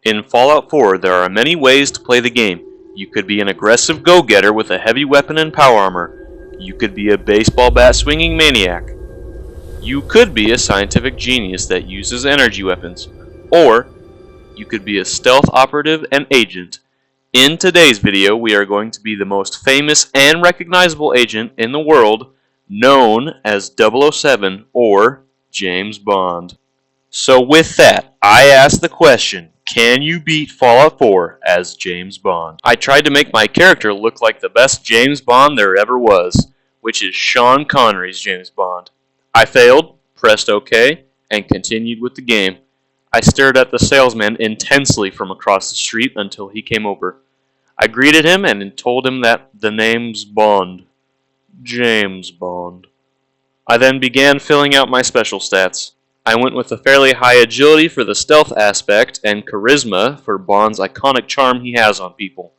In Fallout 4, there are many ways to play the game. You could be an aggressive go-getter with a heavy weapon and power armor. You could be a baseball bat swinging maniac. You could be a scientific genius that uses energy weapons. Or, you could be a stealth operative and agent. In today's video, we are going to be the most famous and recognizable agent in the world, known as 007 or James Bond. So with that, I ask the question, can you beat Fallout 4 as James Bond? I tried to make my character look like the best James Bond there ever was, which is Sean Connery's James Bond. I failed, pressed OK, and continued with the game. I stared at the salesman intensely from across the street until he came over. I greeted him and told him that the name's Bond. James Bond. I then began filling out my special stats. I went with a fairly high agility for the stealth aspect and charisma for Bond's iconic charm he has on people.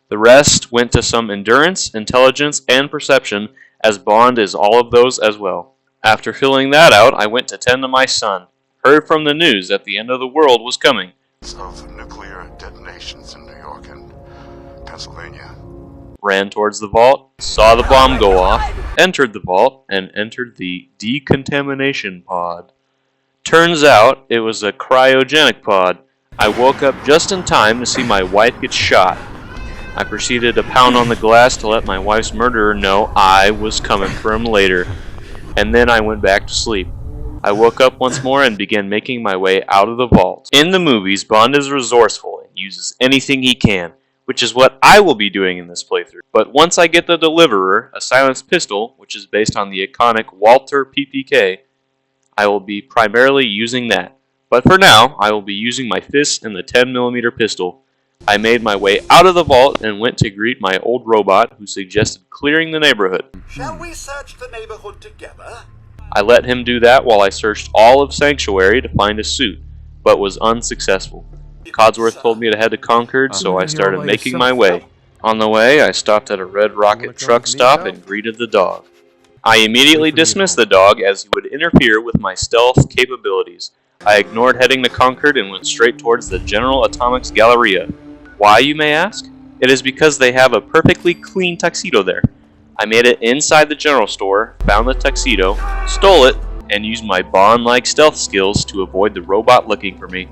The rest went to some endurance, intelligence, and perception, as Bond is all of those as well. After filling that out, I went to tend to my son. Heard from the news that the end of the world was coming. Of nuclear detonations in New York and Pennsylvania. Ran towards the vault, saw the bomb go off, entered the vault, and entered the decontamination pod. Turns out it was a cryogenic pod. I woke up just in time to see my wife get shot. I proceeded to pound on the glass to let my wife's murderer know I was coming for him later, and then I went back to sleep. I woke up once more and began making my way out of the vault. In the movies, Bond is resourceful and uses anything he can, which is what I will be doing in this playthrough. But once I get the Deliverer, a silenced pistol, which is based on the iconic Walther PPK, I will be primarily using that. But for now, I will be using my fists and the 10mm pistol. I made my way out of the vault and went to greet my old robot who suggested clearing the neighborhood. Shall we search the neighborhood together? I let him do that while I searched all of Sanctuary to find a suit, but was unsuccessful. Codsworth told me to head to Concord, so I started making my way. On the way, I stopped at a Red Rocket truck stop and greeted the dog. I immediately dismissed the dog as he would interfere with my stealth capabilities. I ignored heading to Concord and went straight towards the General Atomics Galleria. Why, you may ask? It is because they have a perfectly clean tuxedo there. I made it inside the general store, found the tuxedo, stole it, and used my Bond-like stealth skills to avoid the robot looking for me.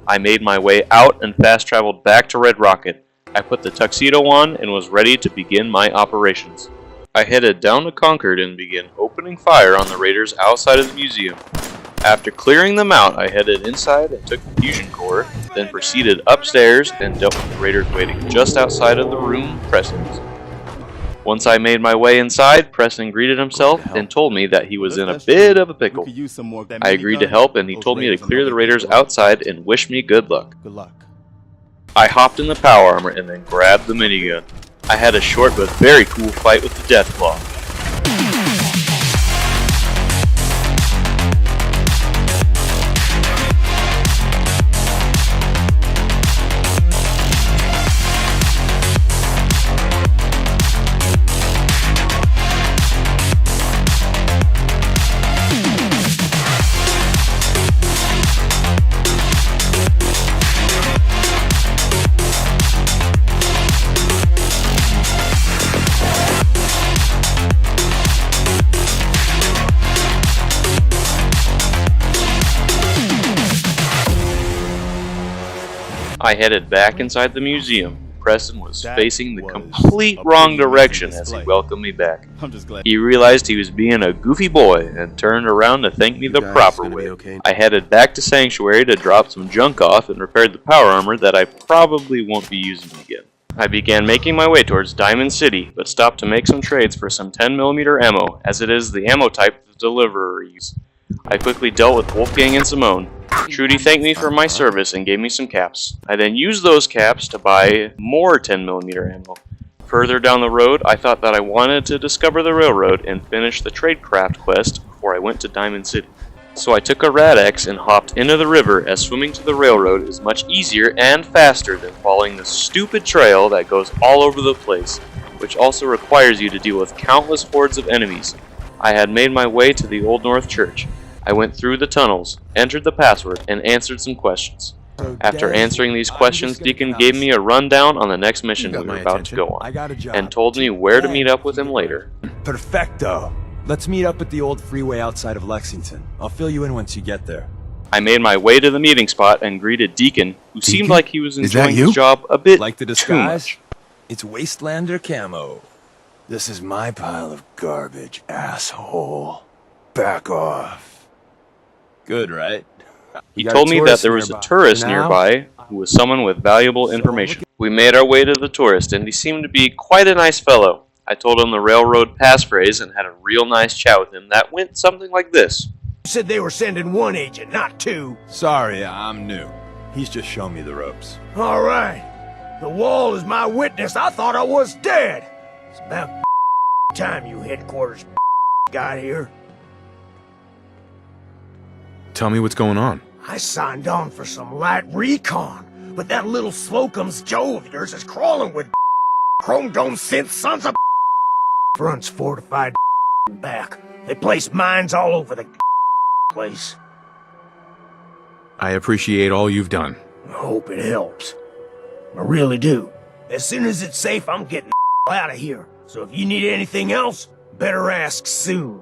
I made my way out and fast-traveled back to Red Rocket. I put the tuxedo on and was ready to begin my operations. I headed down to Concord and began opening fire on the raiders outside of the museum. After clearing them out, I headed inside and took the fusion core, then proceeded upstairs and dealt with the raiders waiting just outside of the room Preston's. Once I made my way inside, Preston greeted himself and told me that he was in a bit of a pickle. I agreed to help and he told me to clear the raiders outside and wish me good luck. I hopped in the power armor and then grabbed the minigun. I had a short but very cool fight with the Deathclaw. I headed back inside the museum. Preston was facing the complete wrong direction as he welcomed me back. He realized he was being a goofy boy and turned around to thank me the proper way. I headed back to Sanctuary to drop some junk off and repaired the power armor that I probably won't be using again. I began making my way towards Diamond City, but stopped to make some trades for some 10mm ammo, as it is the ammo type the Deliverer uses. I quickly dealt with Wolfgang and Simone. Trudy thanked me for my service and gave me some caps. I then used those caps to buy more 10mm ammo. Further down the road, I thought that I wanted to discover the railroad and finish the tradecraft quest before I went to Diamond City. So I took a Rad-X and hopped into the river, as swimming to the railroad is much easier and faster than following the stupid trail that goes all over the place, which also requires you to deal with countless hordes of enemies. I had made my way to the Old North Church. I went through the tunnels, entered the password, and answered some questions. After answering these questions, Deacon gave me a rundown on the next mission we were about to go on, and told me where to meet up with him later. Perfecto. Let's meet up at the old freeway outside of Lexington. I'll fill you in once you get there. I made my way to the meeting spot and greeted Deacon, who seemed like he was enjoying his job a bit Like the disguise? Too much. It's Wastelander camo. This is my pile of garbage, asshole. Back off. Good, right? He told me that there was a tourist nearby who was someone with valuable information. We made our way to the tourist, and he seemed to be quite a nice fellow. I told him the railroad passphrase and had a real nice chat with him that went something like this. You said they were sending one agent, not two. Sorry, I'm new. He's just shown me the ropes. All right. The wall is my witness. I thought I was dead. It's about time you headquarters got here. Tell me what's going on. I signed on for some light recon, but that little Slocum's Joe of yours is crawling with chrome dome synth sons of front's fortified back. They place mines all over the place. I appreciate all you've done. I hope it helps. I really do. As soon as it's safe, I'm getting out of here. So if you need anything else, better ask soon.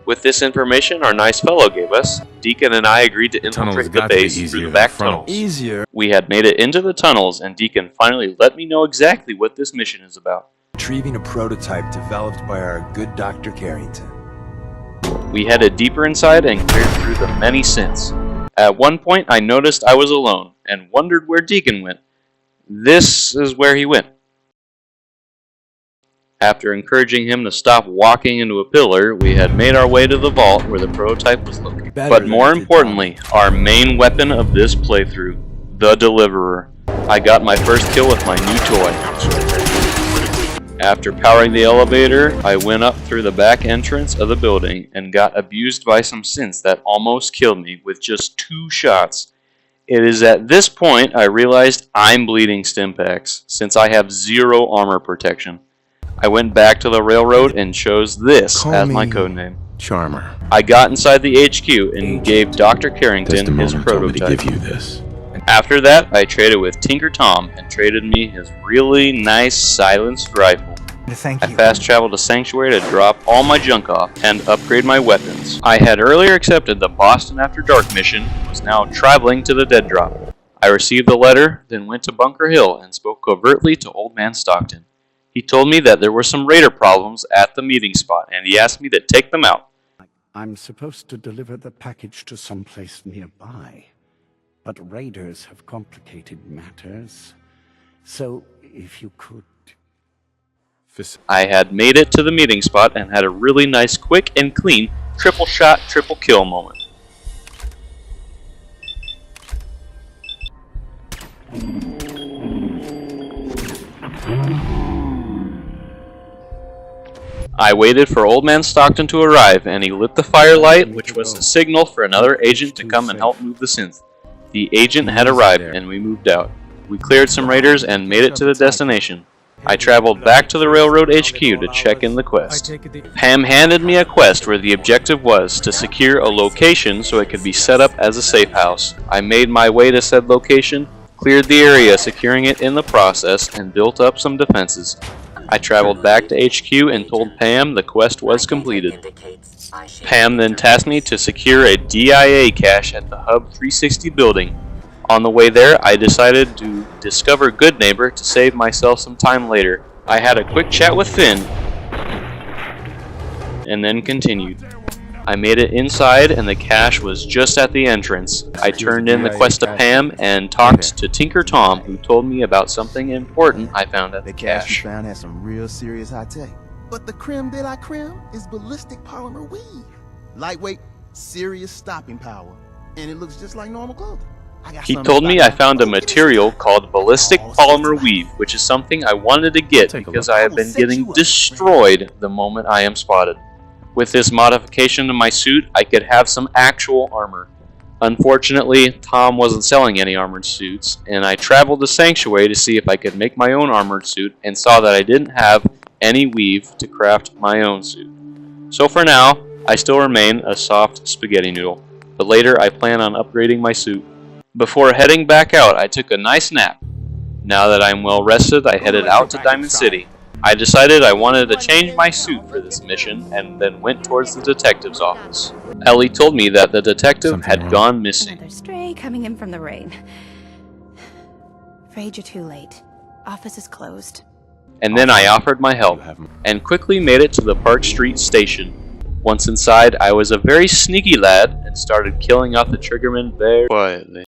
With this information our nice fellow gave us, Deacon and I agreed to infiltrate the base through the back tunnels. Easier. We had made it into the tunnels, and Deacon finally let me know exactly what this mission is about. Retrieving a prototype developed by our good Dr. Carrington. We headed deeper inside and cleared through the many synths. At one point I noticed I was alone, and wondered where Deacon went. This is where he went. After encouraging him to stop walking into a pillar, we had made our way to the vault where the prototype was located. But more importantly, our main weapon of this playthrough, the Deliverer. I got my first kill with my new toy. After powering the elevator, I went up through the back entrance of the building and got abused by some synths that almost killed me with just 2 shots. It is at this point I realized I'm bleeding Stimpaks, since I have 0 armor protection. I went back to the railroad and chose this as my codename. Charmer. I got inside the HQ and gave Dr. Carrington his prototype. To give you this. After that, I traded with Tinker Tom and traded me his really nice silenced rifle. I fast traveled to Sanctuary to drop all my junk off and upgrade my weapons. I had earlier accepted the Boston After Dark mission and was now traveling to the Dead Drop. I received the letter, then went to Bunker Hill and spoke covertly to Old Man Stockton. He told me that there were some raider problems at the meeting spot, and he asked me to take them out. I'm supposed to deliver the package to someplace nearby, but raiders have complicated matters. So, if you could... I had made it to the meeting spot and had a really nice, quick and clean triple shot, triple kill moment. I waited for Old Man Stockton to arrive, and he lit the firelight, which was a signal for another agent to come and help move the synth. The agent had arrived, and we moved out. We cleared some raiders and made it to the destination. I traveled back to the railroad HQ to check in the quest. Pam handed me a quest where the objective was to secure a location so it could be set up as a safe house. I made my way to said location, cleared the area securing it in the process, and built up some defenses. I traveled back to HQ and told Pam the quest was completed. Pam then tasked me to secure a DIA cache at the Hub 360 building. On the way there, I decided to discover Good Neighbor to save myself some time later. I had a quick chat with Finn, and then continued. I made it inside, and the cache was just at the entrance. I turned in the quest to Pam and talked to Tinker Tom, who told me about something important I found at the cache. The found has some real serious high tech. But the creme de la creme is ballistic polymer weave. Lightweight, serious stopping power. And it looks just like normal clothing. He told me I found a material called ballistic polymer weave, which is something I wanted to get because I have been getting destroyed the moment I am spotted. With this modification to my suit, I could have some actual armor. Unfortunately, Tom wasn't selling any armored suits, and I traveled to Sanctuary to see if I could make my own armored suit and saw that I didn't have any weave to craft my own suit. So for now, I still remain a soft spaghetti noodle, but later I plan on upgrading my suit. Before heading back out, I took a nice nap. Now that I'm well rested, I headed out to Diamond City. I decided I wanted to change my suit for this mission and then went towards the detective's office. Ellie told me that the detective had gone missing. Another stray coming in from the rain. Afraid you're too late. Office is closed. And then I offered my help and quickly made it to the Park Street station. Once inside, I was a very sneaky lad and started killing off the triggerman very quietly.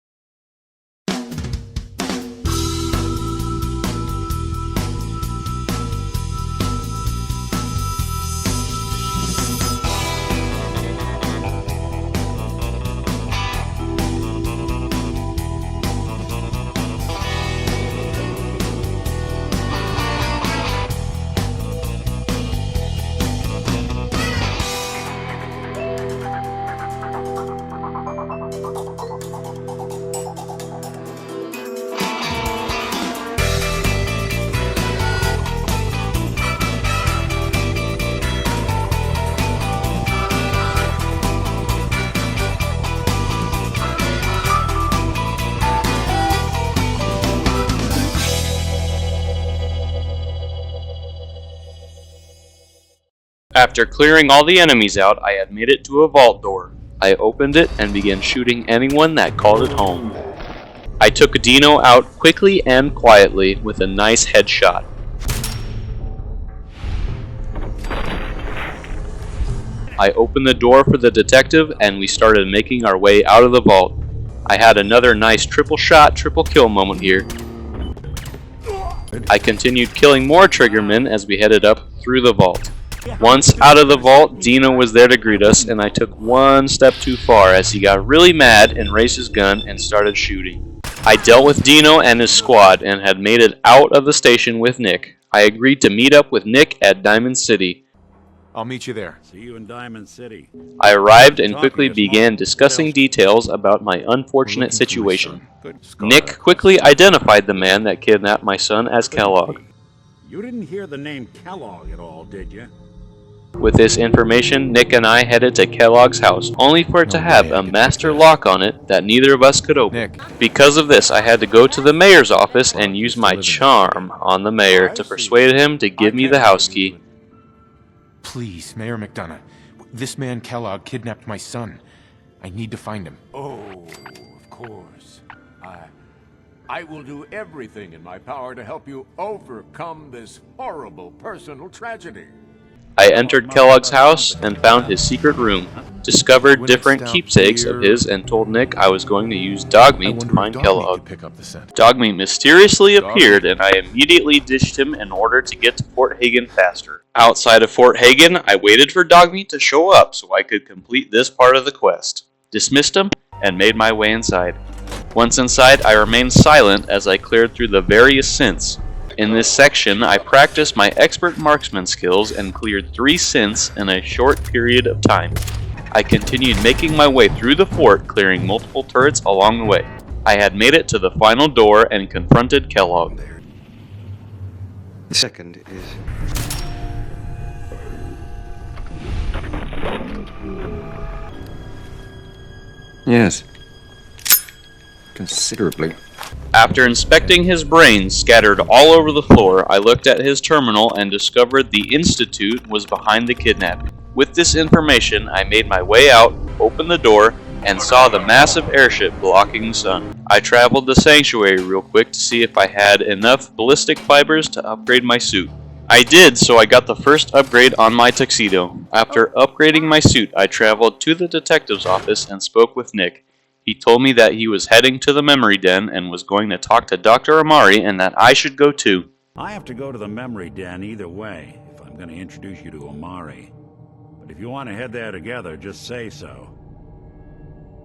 After clearing all the enemies out, I had made it to a vault door. I opened it and began shooting anyone that called it home. I took Dino out quickly and quietly with a nice headshot. I opened the door for the detective and we started making our way out of the vault. I had another nice triple shot, triple kill moment here. I continued killing more triggermen as we headed up through the vault. Once out of the vault, Dino was there to greet us, and I took one step too far as he got really mad and raised his gun and started shooting. I dealt with Dino and his squad and had made it out of the station with Nick. I agreed to meet up with Nick at Diamond City. I'll meet you there. See you in Diamond City. I arrived and quickly began discussing details about my unfortunate situation. Nick quickly identified the man that kidnapped my son as Kellogg. You didn't hear the name Kellogg at all, did you? With this information, Nick and I headed to Kellogg's house, only for it to have a master lock on it that neither of us could open. Nick. Because of this, I had to go to the mayor's office and use my charm on the mayor to persuade him to give me the house key. Please, Mayor McDonough. This man Kellogg kidnapped my son. I need to find him. Oh, of course. I will do everything in my power to help you overcome this horrible personal tragedy. I entered Kellogg's house and found his secret room, discovered different keepsakes of his, and told Nick I was going to use Dogmeat to find Kellogg. Dogmeat mysteriously appeared and I immediately ditched him in order to get to Fort Hagen faster. Outside of Fort Hagen, I waited for Dogmeat to show up so I could complete this part of the quest, dismissed him, and made my way inside. Once inside, I remained silent as I cleared through the various synths. In this section, I practiced my expert marksman skills and cleared 3 synths in a short period of time. I continued making my way through the fort, clearing multiple turrets along the way. I had made it to the final door and confronted Kellogg. The second is... Yes. Considerably. After inspecting his brains scattered all over the floor, I looked at his terminal and discovered the Institute was behind the kidnapping. With this information, I made my way out, opened the door, and saw the massive airship blocking the sun. I traveled the sanctuary real quick to see if I had enough ballistic fibers to upgrade my suit. I did, so I got the first upgrade on my tuxedo. After upgrading my suit, I traveled to the detective's office and spoke with Nick. He told me that he was heading to the memory den and was going to talk to Dr. Amari and that I should go too. I have to go to the memory den either way if I'm going to introduce you to Amari. But if you want to head there together, just say so.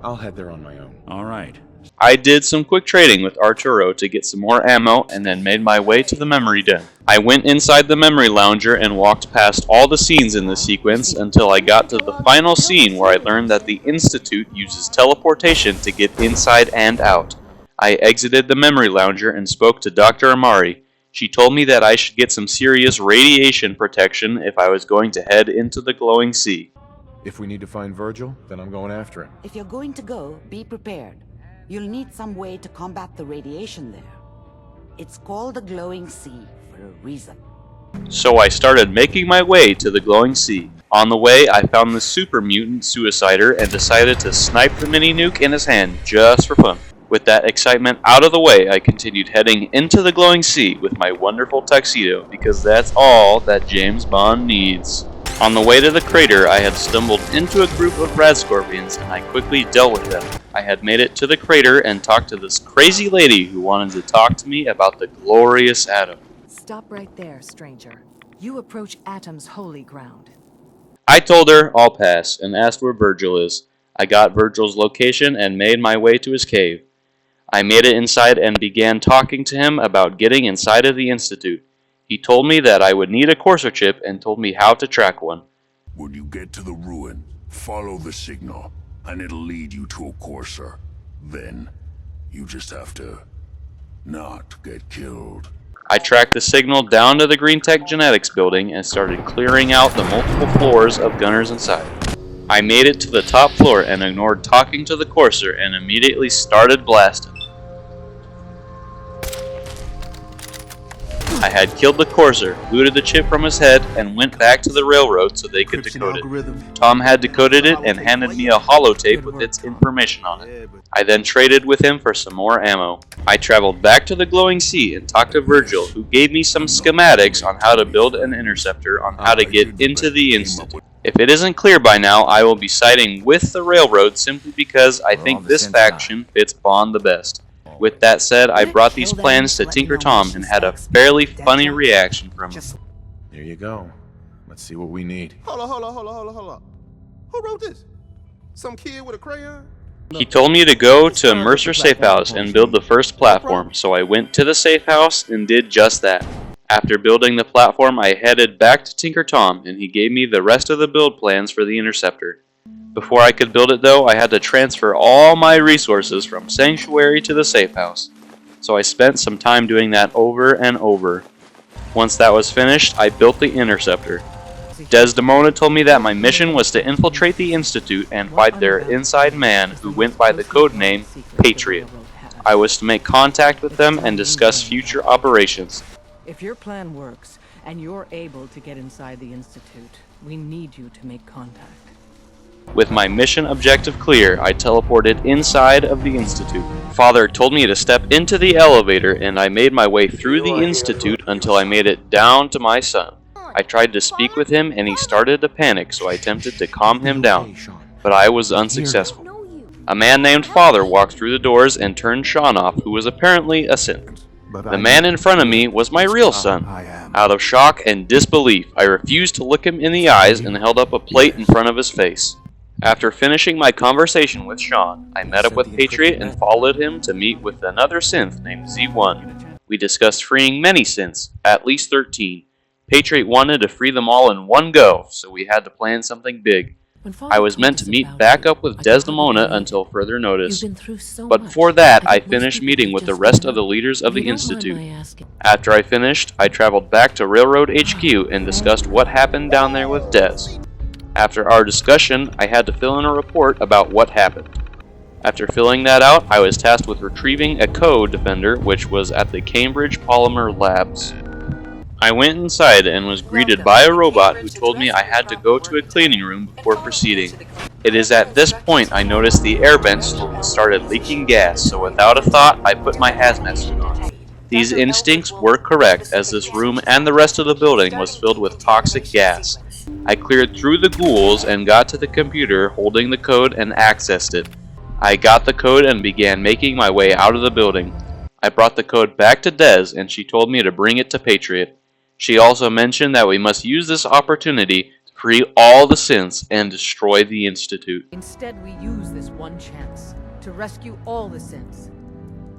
I'll head there on my own. All right. I did some quick trading with Arturo to get some more ammo and then made my way to the memory den. I went inside the memory lounger and walked past all the scenes in the sequence until I got to the final scene where I learned that the Institute uses teleportation to get inside and out. I exited the memory lounger and spoke to Dr. Amari. She told me that I should get some serious radiation protection if I was going to head into the glowing sea. If we need to find Virgil, then I'm going after him. If you're going to go, be prepared. You'll need some way to combat the radiation there. It's called the glowing sea for a reason. So I started making my way to the glowing sea. On the way, I found the super mutant suicider and decided to snipe the mini nuke in his hand just for fun. With that excitement out of the way, I continued heading into the glowing sea with my wonderful tuxedo because that's all that James Bond needs. On the way to the crater, I had stumbled into a group of rad scorpions and I quickly dealt with them. I had made it to the crater and talked to this crazy lady who wanted to talk to me about the glorious atom. Stop right there, stranger. You approach Atom's holy ground. I told her I'll pass and asked where Virgil is. I got Virgil's location and made my way to his cave. I made it inside and began talking to him about getting inside of the Institute. He told me that I would need a Courser chip and told me how to track one. When you get to the ruin, follow the signal, and it'll lead you to a Courser. Then, you just have to not get killed. I tracked the signal down to the Green Tech Genetics building and started clearing out the multiple floors of gunners inside. I made it to the top floor and ignored talking to the Courser and immediately started blasting. I had killed the Courser, looted the chip from his head, and went back to the railroad so they could decode it. Tom had decoded it and handed me a holotape with its information on it. I then traded with him for some more ammo. I traveled back to the glowing sea and talked to Virgil, who gave me some schematics on how to build an interceptor on how to get into the Institute. If it isn't clear by now, I will be siding with the railroad simply because I think this faction fits Bond the best. With that said, I brought these plans to Tinker Tom and had a fairly funny reaction from him. There you go. Let's see what we need. Hold on. Who wrote this? Some kid with a crayon? He told me to go to Mercer Safe House and build the first platform, so I went to the safe house and did just that. After building the platform, I headed back to Tinker Tom, and he gave me the rest of the build plans for the interceptor. Before I could build it though, I had to transfer all my resources from Sanctuary to the safe house. So I spent some time doing that over and over. Once that was finished, I built the interceptor. Desdemona told me that my mission was to infiltrate the Institute and find their inside man who went by the code name Patriot. I was to make contact with them and discuss future operations. If your plan works, and you're able to get inside the Institute, we need you to make contact. With my mission objective clear, I teleported inside of the Institute. Father told me to step into the elevator and I made my way through the Institute until I made it down to my son. I tried to speak with him and he started to panic, so I attempted to calm him down, but I was unsuccessful. A man named Father walked through the doors and turned Sean off, who was apparently a synth. The man in front of me was my real son. Out of shock and disbelief, I refused to look him in the eyes and held up a plate in front of his face. After finishing my conversation with Sean, I met up with Patriot and followed him to meet with another synth named Z1. We discussed freeing many synths, at least 13. Patriot wanted to free them all in one go, so we had to plan something big. I was meant to meet back up with Desdemona until further notice. But before that, I finished meeting with the rest of the leaders of the Institute. After I finished, I traveled back to Railroad HQ and discussed what happened down there with Des. After our discussion, I had to fill in a report about what happened. After filling that out, I was tasked with retrieving a code defender which was at the Cambridge Polymer Labs. I went inside and was greeted by a robot who told me I had to go to a cleaning room before proceeding. It is at this point I noticed the air vent slowly started leaking gas, so without a thought I put my hazmat suit on. These instincts were correct, as this room and the rest of the building was filled with toxic gas. I cleared through the ghouls and got to the computer holding the code and accessed it. I got the code and began making my way out of the building. I brought the code back to Des and she told me to bring it to Patriot. She also mentioned that we must use this opportunity to free all the synths and destroy the Institute. Instead, we use this one chance to rescue all the synths.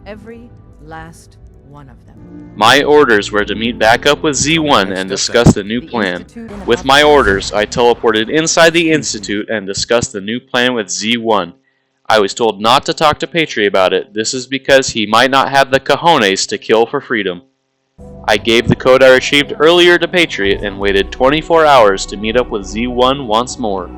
Every last one of them. My orders were to meet back up with Z1 and discuss the new plan. With my orders, I teleported inside the Institute and discussed the new plan with Z1. I was told not to talk to Patriot about it. This is because he might not have the cojones to kill for freedom. I gave the code I retrieved earlier to Patriot and waited 24 hours to meet up with Z1 once more.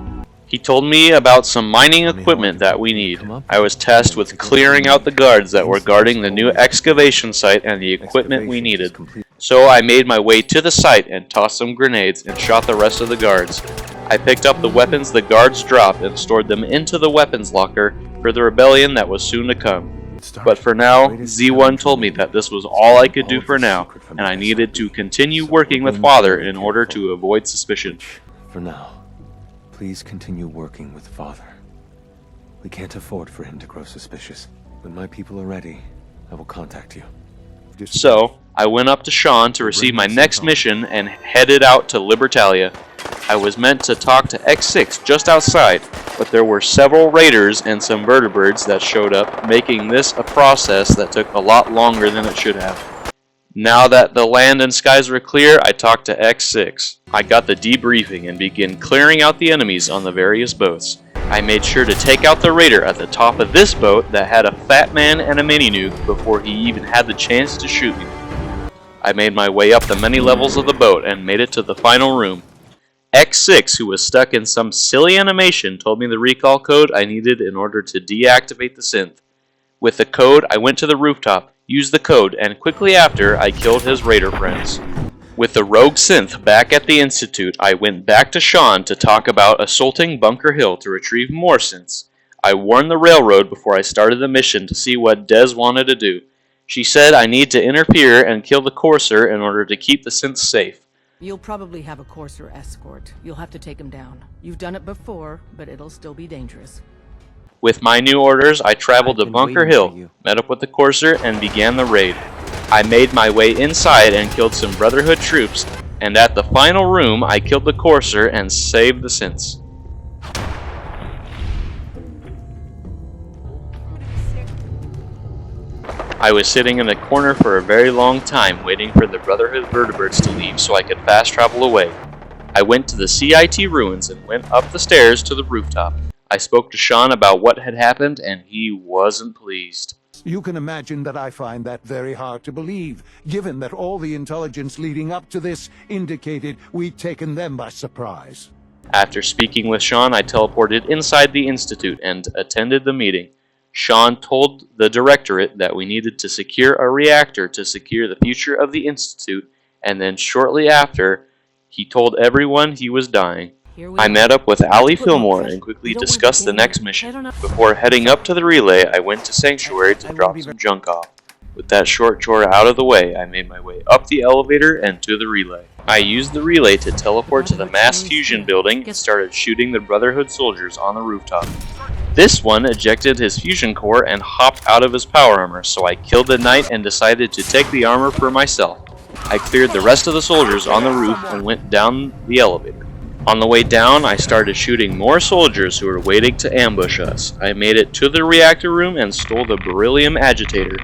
He told me about some mining equipment that we need. I was tasked with clearing out the guards that were guarding the new excavation site and the equipment we needed. So I made my way to the site and tossed some grenades and shot the rest of the guards. I picked up the weapons the guards dropped and stored them into the weapons locker for the rebellion that was soon to come. But for now, Z1 told me that this was all I could do for now, and I needed to continue working with Father in order to avoid suspicion. For now, please continue working with Father. We can't afford for him to grow suspicious. When my people are ready, I will contact you. So, I went up to Sean to receive my next mission and headed out to Libertalia. I was meant to talk to X6 just outside, but there were several raiders and some vertebrates that showed up, making this a process that took a lot longer than it should have. Now that the land and skies were clear, I talked to X6. I got the debriefing and began clearing out the enemies on the various boats. I made sure to take out the raider at the top of this boat that had a fat man and a mini-nuke before he even had the chance to shoot me. I made my way up the many levels of the boat and made it to the final room. X6, who was stuck in some silly animation, told me the recall code I needed in order to deactivate the synth. With the code, I went to the rooftop, used the code, and quickly after, I killed his raider friends. With the rogue synth back at the Institute, I went back to Sean to talk about assaulting Bunker Hill to retrieve more synths. I warned the railroad before I started the mission to see what Des wanted to do. She said I need to interfere and kill the Courser in order to keep the synths safe. You'll probably have a Courser escort. You'll have to take him down. You've done it before, but it'll still be dangerous. With my new orders, I traveled to Bunker Hill, met up with the Courser, and began the raid. I made my way inside and killed some Brotherhood troops, and at the final room, I killed the Courser and saved the synths. I was sitting in the corner for a very long time waiting for the Brotherhood vertebrates to leave so I could fast travel away. I went to the CIT ruins and went up the stairs to the rooftop. I spoke to Sean about what had happened and he wasn't pleased. You can imagine that I find that very hard to believe, given that all the intelligence leading up to this indicated we'd taken them by surprise. After speaking with Sean, I teleported inside the Institute and attended the meeting. Sean told the Directorate that we needed to secure a reactor to secure the future of the Institute, and then shortly after, he told everyone he was dying. I met up with Ali Fillmore and quickly discussed the next mission. Before heading up to the relay, I went to Sanctuary to drop some junk off. With that short chore out of the way, I made my way up the elevator and to the relay. I used the relay to teleport to the mass fusion building and started shooting the Brotherhood soldiers on the rooftop. This one ejected his fusion core and hopped out of his power armor, so I killed the knight and decided to take the armor for myself. I cleared the rest of the soldiers on the roof and went down the elevator. On the way down, I started shooting more soldiers who were waiting to ambush us. I made it to the reactor room and stole the beryllium agitator.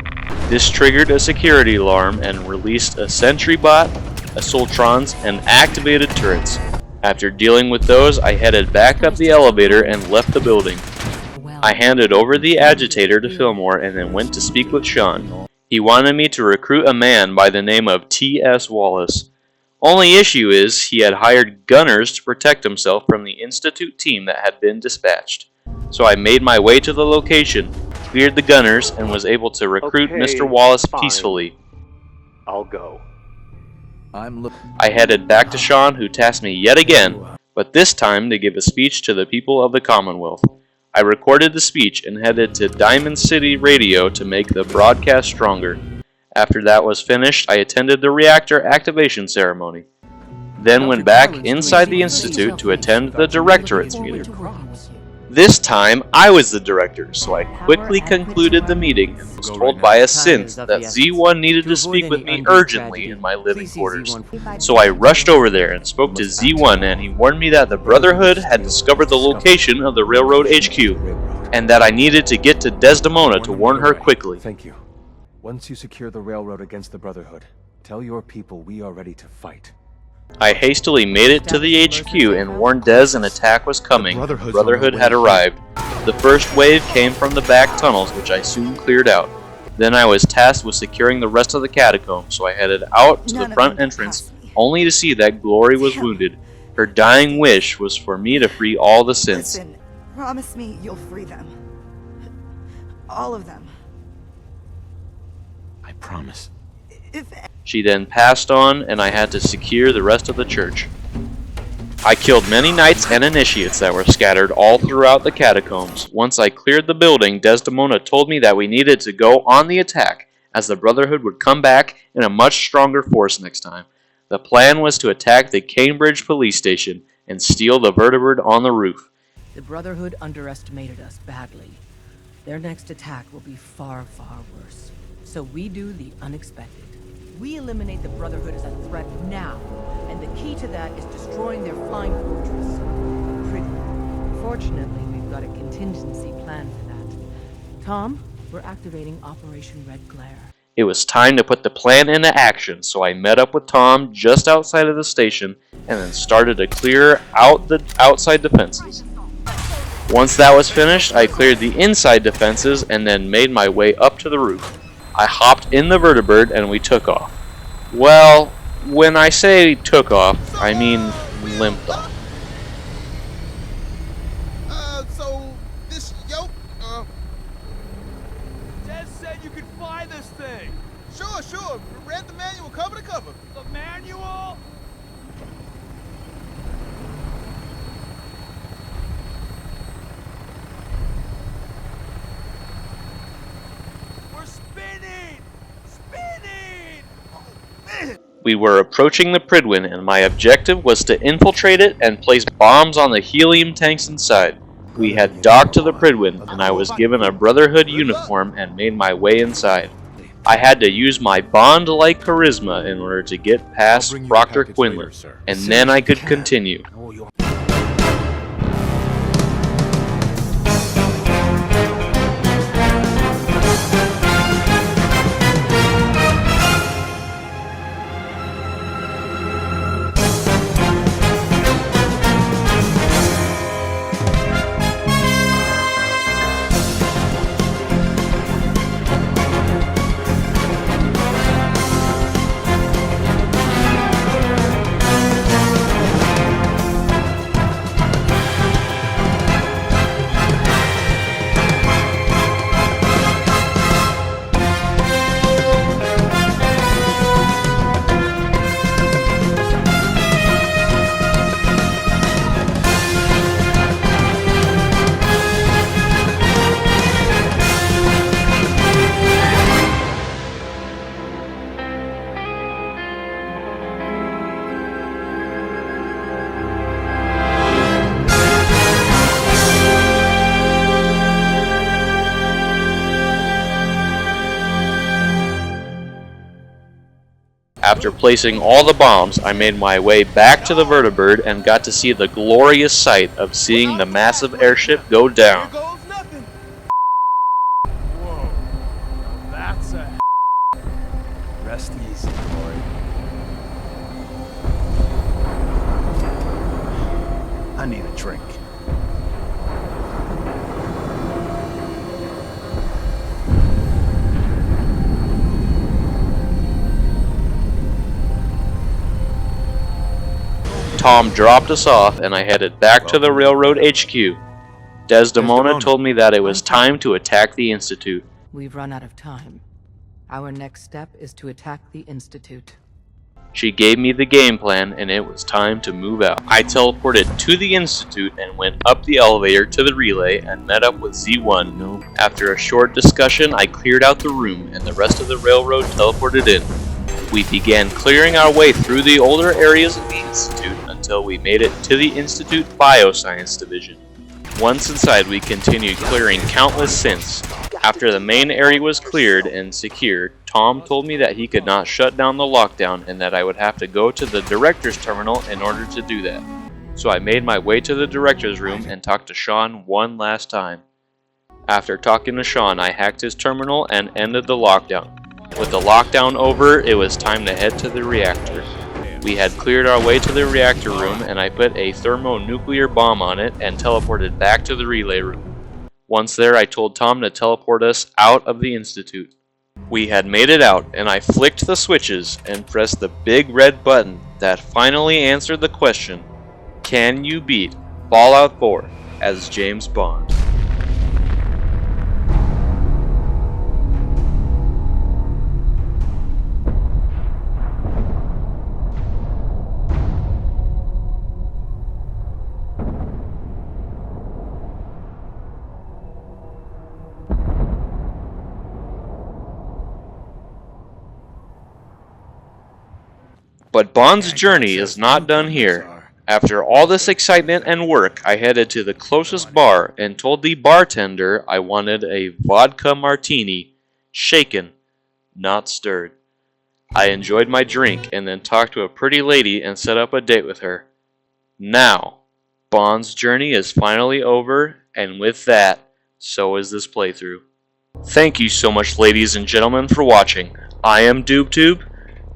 This triggered a security alarm and released a sentry bot, assaultrons, and activated turrets. After dealing with those, I headed back up the elevator and left the building. I handed over the agitator to Fillmore and then went to speak with Sean. He wanted me to recruit a man by the name of T.S. Wallace. Only issue is he had hired gunners to protect himself from the Institute team that had been dispatched. So I made my way to the location, cleared the gunners, and was able to recruit Mr. Wallace peacefully. I'll go. I headed back to Sean, who tasked me yet again, but this time to give a speech to the people of the Commonwealth. I recorded the speech and headed to Diamond City Radio to make the broadcast stronger. After that was finished, I attended the reactor activation ceremony. Then went back inside the Institute to attend the Directorate's meeting. This time, I was the director, so I quickly concluded the meeting and was told by a synth that Z1 needed to speak with me urgently in my living quarters. So I rushed over there and spoke to Z1, and he warned me that the Brotherhood had discovered the location of the Railroad HQ, and that I needed to get to Desdemona to warn her quickly. Thank you. Once you secure the railroad against the Brotherhood, tell your people we are ready to fight. I hastily made it to the HQ and warned Des an attack was coming. The Brotherhood had arrived. The first wave came from the back tunnels, which I soon cleared out. Then I was tasked with securing the rest of the catacombs, so I headed out to the front entrance, only to see that Glory was wounded. Her dying wish was for me to free all the synths. Listen, promise me you'll free them. All of them. I promise. She then passed on, and I had to secure the rest of the church. I killed many knights and initiates that were scattered all throughout the catacombs. Once I cleared the building, Desdemona told me that we needed to go on the attack, as the Brotherhood would come back in a much stronger force next time. The plan was to attack the Cambridge police station and steal the vertebrate on the roof. The Brotherhood underestimated us badly. Their next attack will be far, far worse. So we do the unexpected. We eliminate the Brotherhood as a threat now, and the key to that is destroying their flying fortress, the Prison. Fortunately, we've got a contingency plan for that. Tom, we're activating Operation Red Glare. It was time to put the plan into action, so I met up with Tom just outside of the station and then started to clear out the outside defenses. Once that was finished, I cleared the inside defenses and then made my way up to the roof. I hopped in the vertebrate and we took off. Well, when I say took off, I mean limped off. So this yoke, Des said you could fly this thing. Sure. Read the manual cover to cover. The manual? We're spinning! We were approaching the Pridwin, and my objective was to infiltrate it and place bombs on the helium tanks inside. We had docked to the Pridwin, and I was given a Brotherhood uniform and made my way inside. I had to use my Bond-like charisma in order to get past Proctor Quinlan, and then I could continue. After placing all the bombs, I made my way back to the vertibird and got to see the glorious sight of seeing the massive airship go down. Whoa. That's a... Rest easy, Glory. I need a drink. Tom dropped us off, and I headed back to the railroad HQ. Desdemona told me that it was time to attack the Institute. We've run out of time. Our next step is to attack the Institute. She gave me the game plan, and it was time to move out. I teleported to the Institute and went up the elevator to the relay and met up with Z1. After a short discussion, I cleared out the room, and the rest of the railroad teleported in. We began clearing our way through the older areas of the Institute until we made it to the Institute Bioscience Division. Once inside, we continued clearing countless synths. After the main area was cleared and secured, Tom told me that he could not shut down the lockdown and that I would have to go to the director's terminal in order to do that. So I made my way to the director's room and talked to Sean one last time. After talking to Sean, I hacked his terminal and ended the lockdown. With the lockdown over, it was time to head to the reactor. We had cleared our way to the reactor room, and I put a thermonuclear bomb on it and teleported back to the relay room. Once there, I told Tom to teleport us out of the Institute. We had made it out, and I flicked the switches and pressed the big red button that finally answered the question, can you beat Fallout 4 as James Bond? But Bond's journey is not done here. After all this excitement and work, I headed to the closest bar and told the bartender I wanted a vodka martini, shaken, not stirred. I enjoyed my drink and then talked to a pretty lady and set up a date with her. Now, Bond's journey is finally over, and with that, so is this playthrough. Thank you so much, ladies and gentlemen, for watching. I am DoobTube,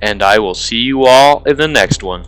and I will see you all in the next one.